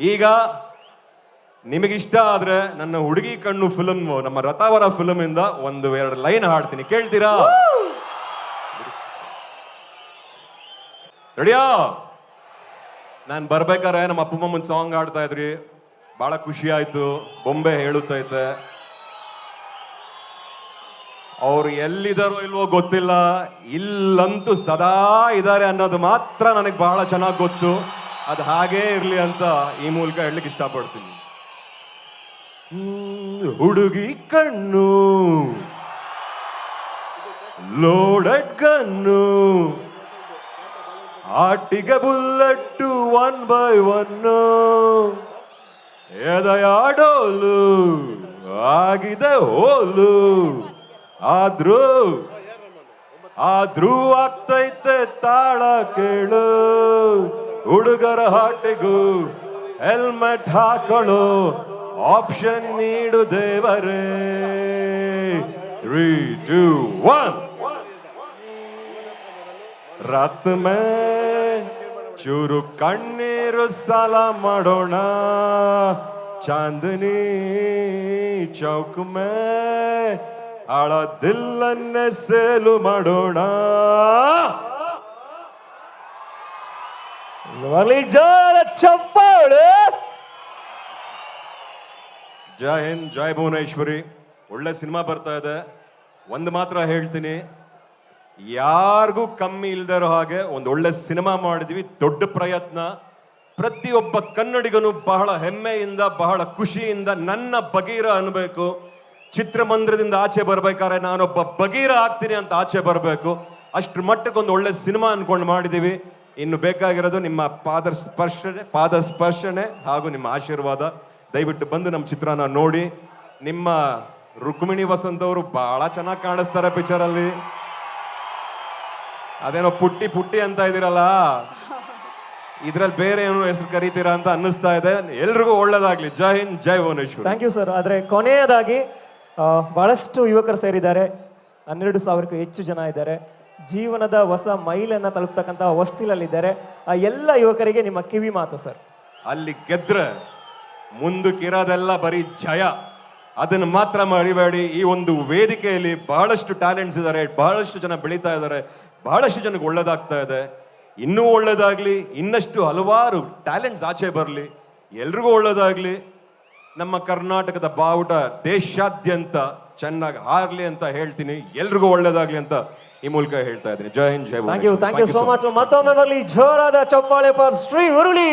ಈಗ ನಿಮಗಿಷ್ಟ ಆದ್ರೆ ನನ್ನ ಹುಡುಗಿ ಕಣ್ಣು ಫಿಲಮ್ ನಮ್ಮ ರಥಾವರ ಫಿಲಮ್ ಇಂದ ಒಂದು ಎರಡು ಲೈನ್ ಹಾಡ್ತೀನಿ, ಕೇಳ್ತೀರಾ? ರೆಡಿಯಾ? ನಾನು ಬರ್ಬೇಕಾರೆ ನಮ್ಮ ಅಪ್ಪ ಅಮ್ಮನ ಸಾಂಗ್ ಹಾಡ್ತಾ ಇದ್ರಿ, ಬಹಳ ಖುಷಿ ಆಯ್ತು. ಬೊಂಬೆ ಹೇಳುತ್ತೈತೆ, ಅವ್ರು ಎಲ್ಲಿದಾರೋ ಇಲ್ವೋ ಗೊತ್ತಿಲ್ಲ, ಇಲ್ಲಂತೂ ಸದಾ ಇದ್ದಾರೆ ಅನ್ನೋದು ಮಾತ್ರ ನನಗೆ ಬಹಳ ಚೆನ್ನಾಗಿ ಗೊತ್ತು. ಅದು ಹಾಗೇ ಇರ್ಲಿ ಅಂತ ಈ ಮೂಲಕ ಹೇಳಲಿಕ್ಕೆ ಇಷ್ಟಪಡ್ತೀನಿ. ಹುಡುಗಿ ಕಣ್ಣು ಲೋಡೆಡ್ ಗನ್ನು, ಆಟಿಗೆ ಬುಲ್ಲಟ್ಟು 1 by 1, ಎದೆಯಾಡೋಲು ಆಗಿದೆ ಹೋಲು, ಆದ್ರೂ ಆಗ್ತೈತೆ ತಾಳ ಕೇಳು, ಹುಡುಗರ ಹಾಟಿಗೂ ಹೆಲ್ಮೆಟ್ ಹಾಕೊಳ್ಳೋ ಆಪ್ಷನ್ ನೀಡು ದೇವರೇ. 3, 2, 1. ರಾತ್ ಮೇ ಚೂರು ಕಣ್ಣೀರು ಸಾಲ ಮಾಡೋಣ, ಚಾಂದನಿ ಚೌಕ್ ಮೇ ಆಳ ದಿಲ್ಲನ್ನೇ ಸೇಲು ಮಾಡೋಣ. ಚಪ್ಪಾಳೆ. ಜೈ ಹಿಂದ್, ಜೈ ಭುವನೇಶ್ವರಿ. ಒಳ್ಳೆ ಸಿನಿಮಾ ಬರ್ತಾ ಇದೆ. ಒಂದು ಮಾತ್ರ ಹೇಳ್ತೀನಿ, ಯಾರಿಗೂ ಕಮ್ಮಿ ಇಲ್ದೇ ಇರೋ ಹಾಗೆ ಒಂದು ಒಳ್ಳೆ ಸಿನಿಮಾ ಮಾಡಿದ್ವಿ. ದೊಡ್ಡ ಪ್ರಯತ್ನ. ಪ್ರತಿಯೊಬ್ಬ ಕನ್ನಡಿಗನು ಬಹಳ ಹೆಮ್ಮೆಯಿಂದ ಬಹಳ ಖುಷಿಯಿಂದ ನನ್ನ ಬಗೀರ ಅನ್ಬೇಕು. ಚಿತ್ರಮಂದಿರದಿಂದ ಆಚೆ ಬರ್ಬೇಕಾದ್ರೆ ನಾನೊಬ್ಬ ಬಗೀರ ಆಗ್ತೀನಿ ಅಂತ ಆಚೆ ಬರಬೇಕು. ಅಷ್ಟ್ರ ಮಟ್ಟಕ್ಕೆ ಒಂದು ಒಳ್ಳೆ ಸಿನಿಮಾ ಅನ್ಕೊಂಡು ಮಾಡಿದೀವಿ. ಇನ್ನು ಬೇಕಾಗಿರೋದು ನಿಮ್ಮ ಪಾದ ಸ್ಪರ್ಶನೆ ಹಾಗೂ ನಿಮ್ಮ ಆಶೀರ್ವಾದ. ದಯವಿಟ್ಟು ಬಂದು ನಮ್ಮ ಚಿತ್ರನ ನೋಡಿ. ನಿಮ್ಮ ರುಕ್ಮಿಣಿ ವಸಂತ್ ಅವರು ಬಹಳ ಚೆನ್ನಾಗಿ ಕಾಣಿಸ್ತಾರೆ ಪಿಕ್ಚರ್ ಅಲ್ಲಿ. ಅದೇನೋ ಪುಟ್ಟಿ ಪುಟ್ಟಿ ಅಂತ ಇದೀರಲ್ಲ, ಇದ್ರಲ್ಲಿ ಬೇರೆ ಏನೋ ಹೆಸರು ಕರೀತೀರಾ ಅಂತ ಅನ್ನಿಸ್ತಾ ಇದೆ. ಎಲ್ರಿಗೂ ಒಳ್ಳೇದಾಗ್ಲಿ. ಜೈ ಹಿಂದ್, ಜೈ ಭುವನೇಶ್ವರ್. Thank you sir. ಆದ್ರೆ ಕೊನೆಯದಾಗಿ ಬಹಳಷ್ಟು ಯುವಕರು ಸೇರಿದ್ದಾರೆ, 12,000ಕ್ಕೂ ಹೆಚ್ಚು ಜನ ಇದ್ದಾರೆ. ಜೀವನದ ಹೊಸ ಮೈಲನ್ನ ತಲುಪ್ತಕ್ಕಂಥ ಹೊಸ್ತಿಲಲ್ಲಿದ್ದಾರೆ. ಆ ಎಲ್ಲ ಯುವಕರಿಗೆ ನಿಮ್ಮ ಕಿವಿ ಮಾತು ಸರ್. ಅಲ್ಲಿ ಗೆದ್ರೆ ಮುಂದಕ್ಕಿರೋದೆಲ್ಲ ಬರೀ ಜಯ. ಅದನ್ನು ಮಾತ್ರ ಮರಿಬೇಡಿ. ಈ ಒಂದು ವೇದಿಕೆಯಲ್ಲಿ ಬಹಳಷ್ಟು ಟ್ಯಾಲೆಂಟ್ಸ್ ಇದ್ದಾರೆ, ಬಹಳಷ್ಟು ಜನ ಬೆಳೀತಾ ಇದ್ದಾರೆ, ಬಹಳಷ್ಟು ಜನಕ್ಕೆ ಒಳ್ಳೇದಾಗ್ತಾ ಇದೆ. ಇನ್ನೂ ಒಳ್ಳೇದಾಗ್ಲಿ, ಇನ್ನಷ್ಟು ಹಲವಾರು ಟ್ಯಾಲೆಂಟ್ಸ್ ಆಚೆ ಬರಲಿ, ಎಲ್ರಿಗೂ ಒಳ್ಳೇದಾಗ್ಲಿ. ನಮ್ಮ ಕರ್ನಾಟಕದ ಬಾವುಟ ದೇಶಾದ್ಯಂತ ಚೆನ್ನಾಗಿ ಹಾರ್ಲಿ ಅಂತ ಹೇಳ್ತೀನಿ. ಎಲ್ರಿಗೂ ಒಳ್ಳೇದಾಗ್ಲಿ ಅಂತ ಈ ಮೂಲಕ ಹೇಳ್ತಾ ಇದ್ದೀನಿ. ಜೈ ಹಿಂದ್, ಜೈ Bhuvaneshwar. Thank you so much. ಮತ್ತೊಮ್ಮೆ ಬರಲಿ ಜೋರಾದ ಚಪ್ಪಾಳೆ ಫಾರ್ ಶ್ರೀ ಮುರಳಿ.